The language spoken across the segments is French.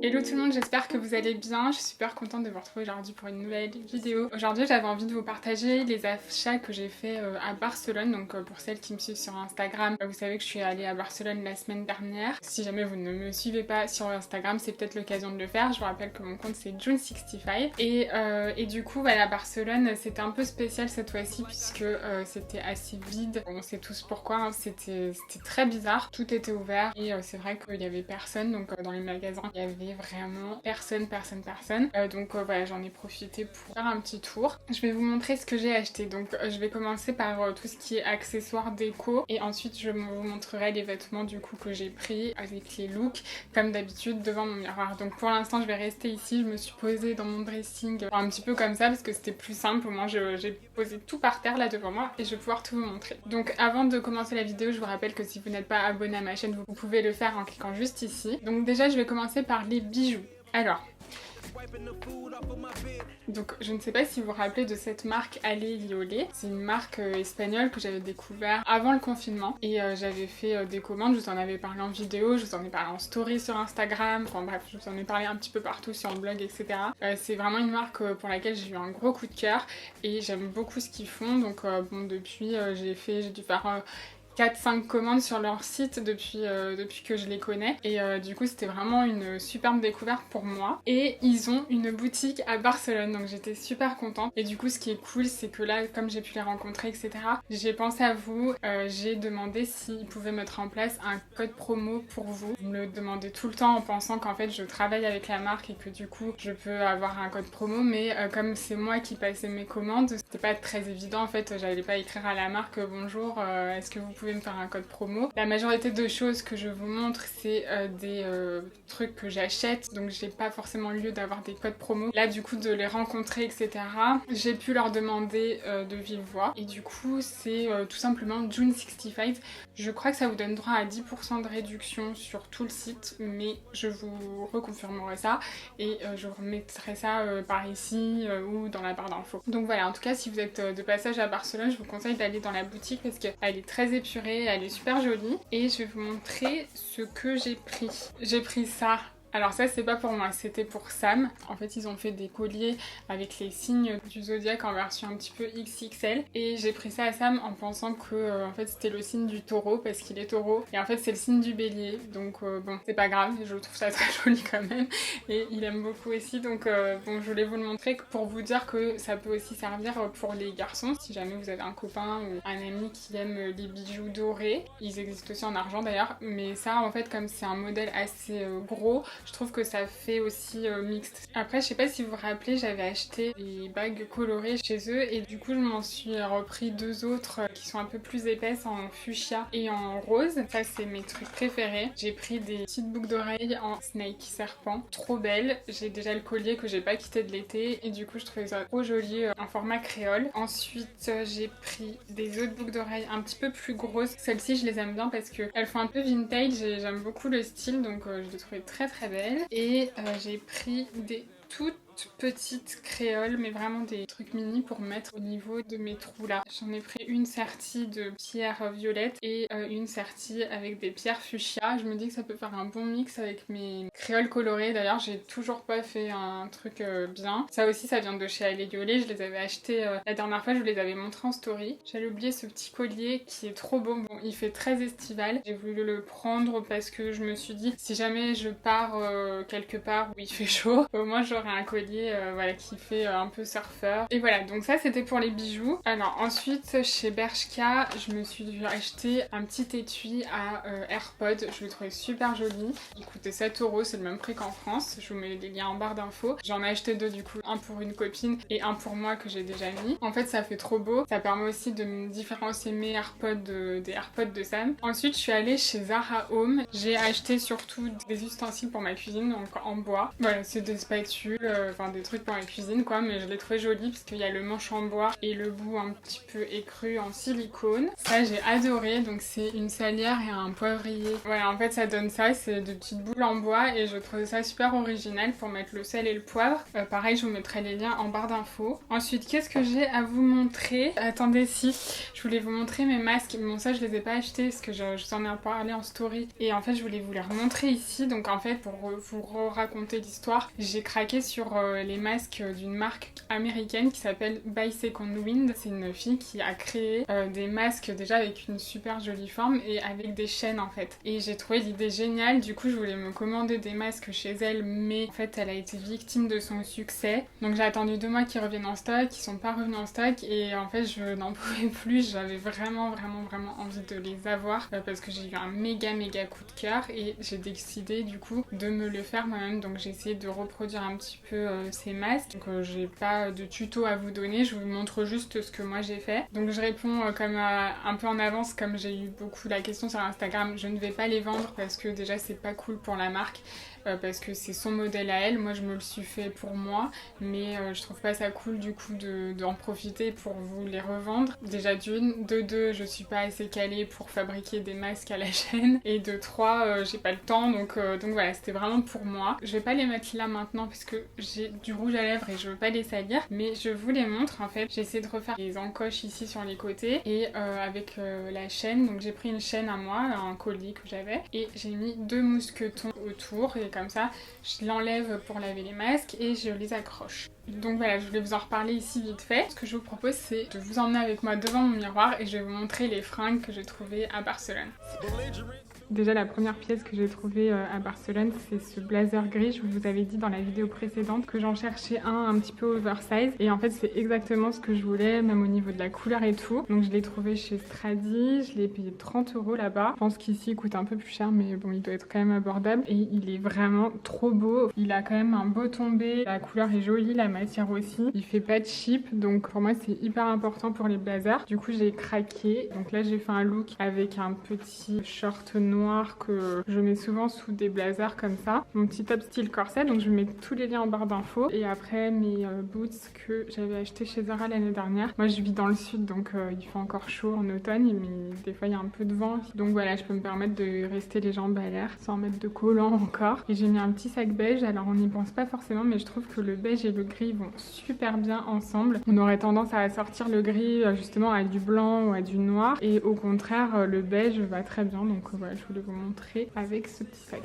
Hello tout le monde, j'espère que vous allez bien. Je suis super contente de vous retrouver aujourd'hui pour une nouvelle vidéo. Aujourd'hui j'avais envie de vous partager les achats que j'ai fait à Barcelone. Donc pour celles qui me suivent sur Instagram, vous savez que je suis allée à Barcelone la semaine dernière. Si jamais vous ne me suivez pas sur Instagram, c'est peut-être l'occasion de le faire. Je vous rappelle que mon compte c'est June65. Et du coup voilà, Barcelone c'était un peu spécial cette fois-ci puisque c'était assez vide. On sait tous pourquoi, hein. C'était très bizarre. Tout était ouvert et c'est vrai qu'il y avait personne. Donc dans les magasins il y avait vraiment personne. Voilà, j'en ai profité pour faire un petit tour. Je vais vous montrer ce que j'ai acheté. Donc je vais commencer par tout ce qui est accessoires déco et ensuite je vous montrerai les vêtements du coup que j'ai pris avec les looks comme d'habitude devant mon miroir. Donc pour l'instant je vais rester ici. Je me suis posée dans mon dressing un petit peu comme ça parce que c'était plus simple. Au moins j'ai posé tout par terre là devant moi et je vais pouvoir tout vous montrer. Donc avant de commencer la vidéo, je vous rappelle que si vous n'êtes pas abonné à ma chaîne, vous pouvez le faire en cliquant juste ici. Donc déjà je vais commencer par les bijoux. Alors, donc je ne sais pas si vous vous rappelez de cette marque Ale Liolé. C'est une marque espagnole que j'avais découvert avant le confinement et j'avais fait des commandes. Je vous en avais parlé en vidéo, je vous en ai parlé en story sur Instagram, enfin bref, je vous en ai parlé un petit peu partout sur le blog, etc. C'est vraiment une marque pour laquelle j'ai eu un gros coup de cœur et j'aime beaucoup ce qu'ils font. Donc bon, depuis j'ai dû faire 4-5 commandes sur leur site depuis que je les connais et du coup c'était vraiment une superbe découverte pour moi. Et ils ont une boutique à Barcelone, donc j'étais super contente. Et du coup ce qui est cool c'est que là, comme j'ai pu les rencontrer, etc., j'ai pensé à vous, j'ai demandé s'ils pouvaient mettre en place un code promo pour vous. Vous me le demandez tout le temps en pensant qu'en fait je travaille avec la marque et que du coup je peux avoir un code promo, mais comme c'est moi qui passais mes commandes, c'était pas très évident en fait. J'allais pas écrire à la marque bonjour, est-ce que vous pouvez me faire un code promo. La majorité de choses que je vous montre c'est des trucs que j'achète, donc j'ai pas forcément lieu d'avoir des codes promo. Là du coup de les rencontrer, etc., j'ai pu leur demander de vive voix et du coup c'est tout simplement June65. Je crois que ça vous donne droit à 10% de réduction sur tout le site, mais je vous reconfirmerai ça et je vous remettrai ça par ici ou dans la barre d'infos. Donc voilà, en tout cas si vous êtes de passage à Barcelone, je vous conseille d'aller dans la boutique parce qu'elle est très épurée, elle est super jolie et je vais vous montrer ce que j'ai pris. J'ai pris ça. Alors ça c'est pas pour moi, c'était pour Sam. En fait ils ont fait des colliers avec les signes du zodiaque en version un petit peu XXL et j'ai pris ça à Sam en pensant que en fait c'était le signe du taureau parce qu'il est taureau et en fait c'est le signe du bélier, donc bon c'est pas grave, je trouve ça très joli quand même et il aime beaucoup aussi, donc bon je voulais vous le montrer pour vous dire que ça peut aussi servir pour les garçons si jamais vous avez un copain ou un ami qui aime les bijoux dorés. Ils existent aussi en argent d'ailleurs, mais ça en fait comme c'est un modèle assez gros, je trouve que ça fait aussi mixte. Après, je sais pas si vous vous rappelez, j'avais acheté des bagues colorées chez eux et du coup, je m'en suis repris deux autres qui sont un peu plus épaisses en fuchsia et en rose. Ça, c'est mes trucs préférés. J'ai pris des petites boucles d'oreilles en snake serpent, trop belles. J'ai déjà le collier que j'ai pas quitté de l'été et du coup, je trouvais ça trop joli en format créole. Ensuite, j'ai pris des autres boucles d'oreilles un petit peu plus grosses. Celles-ci, je les aime bien parce qu'elles font un peu vintage et j'aime beaucoup le style, donc je les trouvais très très belles. Et j'ai pris des toutes petites créoles, mais vraiment des trucs mini pour mettre au niveau de mes trous là. J'en ai pris une sertie de pierres violettes et une sertie avec des pierres fuchsia. Je me dis que ça peut faire un bon mix avec mes créoles colorées. D'ailleurs j'ai toujours pas fait un truc bien. Ça aussi ça vient de chez Ale Liolé, je les avais achetés la dernière fois, je vous les avais montrés en story. J'avais oublié ce petit collier qui est trop beau. Bon, il fait très estival. J'ai voulu le prendre parce que je me suis dit si jamais je pars quelque part où il fait chaud, au moins j'aurai un collier voilà, qui fait un peu surfeur. Et voilà, donc ça c'était pour les bijoux. Alors ensuite chez Bershka, je me suis acheté un petit étui à AirPod. Je le trouvais super joli. Il coûtait 7€, c'est le même prix qu'en France. Je vous mets les liens en barre d'infos. J'en ai acheté deux du coup, un pour une copine et un pour moi que j'ai déjà mis. En fait ça fait trop beau. Ça permet aussi de me différencier mes AirPods des AirPods de Sam. Ensuite je suis allée chez Zara Home. J'ai acheté surtout des ustensiles pour ma cuisine, donc en bois. Voilà, c'est des spatules, enfin des trucs pour la cuisine quoi, mais je l'ai trouvé joli parce qu'il y a le manche en bois et le bout un petit peu écru en silicone. Ça j'ai adoré, donc c'est une salière et un poivrier. Voilà, en fait ça donne ça, c'est de petites boules en bois et je trouve ça super original pour mettre le sel et le poivre. Pareil, je vous mettrai les liens en barre d'infos. Ensuite, qu'est-ce que j'ai à vous montrer? Attendez, si, je voulais vous montrer mes masques. Bon, ça je les ai pas achetés parce que je vous en ai parlé en story et en fait je voulais vous les remontrer ici. Donc en fait, pour vous raconter l'histoire, j'ai craqué sur les masques d'une marque américaine qui s'appelle By Second Wind. C'est une fille qui a créé des masques déjà avec une super jolie forme et avec des chaînes en fait. Et j'ai trouvé l'idée géniale, du coup je voulais me commander des masques chez elle, mais en fait elle a été victime de son succès. Donc j'ai attendu 2 mois qu'ils reviennent en stock, ils sont pas revenus en stock et en fait je n'en pouvais plus, j'avais vraiment envie de les avoir parce que j'ai eu un méga coup de cœur et j'ai décidé du coup de me le faire moi-même. Donc j'ai essayé de reproduire un petit peu ces masques. Donc j'ai pas de tuto à vous donner, je vous montre juste ce que moi j'ai fait. Donc je réponds comme un peu en avance, comme j'ai eu beaucoup la question sur Instagram, je ne vais pas les vendre parce que déjà c'est pas cool pour la marque. Parce que c'est son modèle à elle, moi je me le suis fait pour moi, mais je trouve pas ça cool du coup d'en profiter pour vous les revendre. Déjà d'une, de deux, je suis pas assez calée pour fabriquer des masques à la chaîne, et de trois, j'ai pas le temps, donc voilà, c'était vraiment pour moi. Je vais pas les mettre là maintenant parce que j'ai du rouge à lèvres et je veux pas les salir, mais je vous les montre en fait. J'ai essayé de refaire les encoches ici sur les côtés et avec la chaîne, donc j'ai pris une chaîne à moi, un collier que j'avais, et j'ai mis 2 mousquetons autour et comme ça je l'enlève pour laver les masques et je les accroche. Donc voilà, je voulais vous en reparler ici vite fait. Ce que je vous propose, c'est de vous emmener avec moi devant mon miroir et je vais vous montrer les fringues que j'ai trouvées à Barcelone. Déjà la première pièce que j'ai trouvée à Barcelone, c'est ce blazer gris. Je vous avais dit dans la vidéo précédente que j'en cherchais un petit peu oversize et en fait c'est exactement ce que je voulais, même au niveau de la couleur et tout. Donc je l'ai trouvé chez Stradi, je l'ai payé 30 € là-bas. Je pense qu'ici il coûte un peu plus cher, mais bon, il doit être quand même abordable et il est vraiment trop beau. Il a quand même un beau tombé, la couleur est jolie, la matière aussi. Il fait pas de cheap, donc pour moi c'est hyper important pour les blazers. Du coup j'ai craqué. Donc là j'ai fait un look avec un petit short noir que je mets souvent sous des blazers comme ça. Mon petit top style corset, donc je mets tous les liens en barre d'infos. Et après mes boots que j'avais acheté chez Zara l'année dernière. Moi je vis dans le sud, donc il fait encore chaud en automne, mais des fois il y a un peu de vent. Donc voilà, je peux me permettre de rester les jambes à l'air sans mettre de collant encore. Et j'ai mis un petit sac beige, alors on n'y pense pas forcément, mais je trouve que le beige et le gris vont super bien ensemble. On aurait tendance à assortir le gris justement à du blanc ou à du noir, et au contraire le beige va très bien. Donc voilà, je voulais vous montrer avec ce petit sac.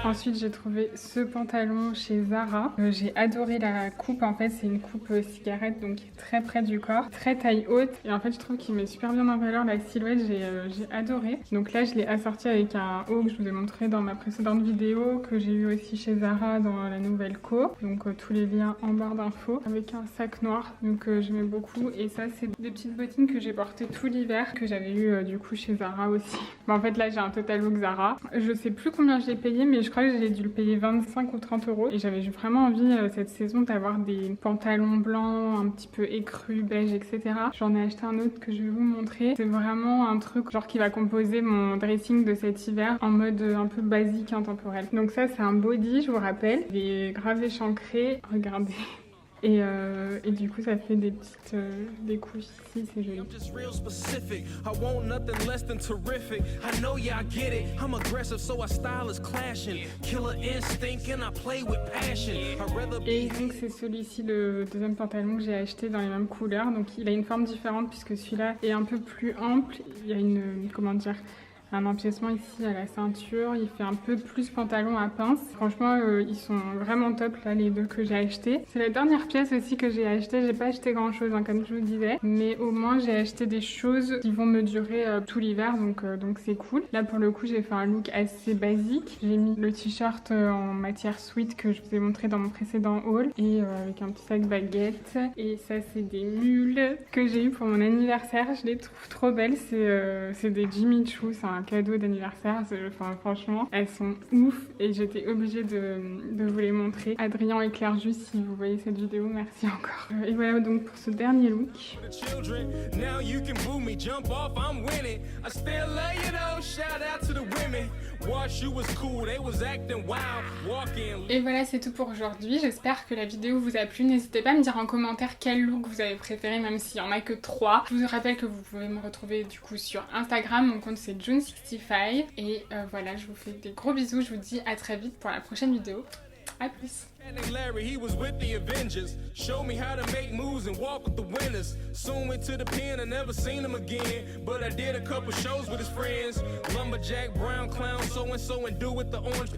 Ensuite j'ai trouvé ce pantalon chez Zara. J'ai adoré la coupe, en fait c'est une coupe cigarette, donc qui est très près du corps, très taille haute, et en fait je trouve qu'il met super bien en valeur la silhouette. J'ai adoré. Donc là je l'ai assorti avec un haut que je vous ai montré dans ma précédente vidéo, que j'ai eu aussi chez Zara dans la nouvelle co. Donc tous les liens en barre d'infos, avec un sac noir, donc j'aimais beaucoup. Et ça c'est des petites bottines que j'ai portées tout l'hiver, que j'avais eu du coup chez Zara aussi. En fait là j'ai un total look Zara. Je sais plus combien je l'ai payé, mais je crois que j'ai dû le payer 25 ou 30 €. Et j'avais vraiment envie cette saison d'avoir des pantalons blancs un petit peu écrus, beige, etc. J'en ai acheté un autre que je vais vous montrer. C'est vraiment un truc genre qui va composer mon dressing de cet hiver en mode un peu basique, intemporel. Donc ça c'est un body, je vous rappelle. Il est grave échancré, regardez. Et du coup ça fait des petites des couches ici, c'est joli. Et donc c'est celui-ci le deuxième pantalon que j'ai acheté dans les mêmes couleurs. Donc il a une forme différente puisque celui-là est un peu plus ample. Il y a une, comment dire, un empiècement ici à la ceinture, il fait un peu plus pantalon à pince. Franchement ils sont vraiment top là, les deux que j'ai achetés. C'est la dernière pièce aussi que j'ai acheté. J'ai pas acheté grand chose comme je vous disais, mais au moins j'ai acheté des choses qui vont me durer tout l'hiver, donc c'est cool. Là pour le coup j'ai fait un look assez basique. J'ai mis le t-shirt en matière sweat que je vous ai montré dans mon précédent haul, et avec un petit sac baguette. Et ça c'est des mules que j'ai eu pour mon anniversaire, je les trouve trop belles. C'est des Jimmy Choo, c'est un un cadeau d'anniversaire. Enfin, franchement, elles sont ouf et j'étais obligée de vous les montrer. Adrien et Claire Jus, si vous voyez cette vidéo, merci encore. Et voilà donc pour ce dernier look. Et voilà, c'est tout pour aujourd'hui. J'espère que la vidéo vous a plu. N'hésitez pas à me dire en commentaire quel look vous avez préféré, même s'il n'y en a que 3. Je vous rappelle que vous pouvez me retrouver du coup sur Instagram. Mon compte c'est June65. Et voilà, je vous fais des gros bisous. Je vous dis à très vite pour la prochaine vidéo. À plus. Larry, he was with the Avengers. Showed me how to make moves and walk with the winners. Soon went to the pen, I never seen him again. But I did a couple shows with his friends. Lumberjack, brown clown, so and do with the orange.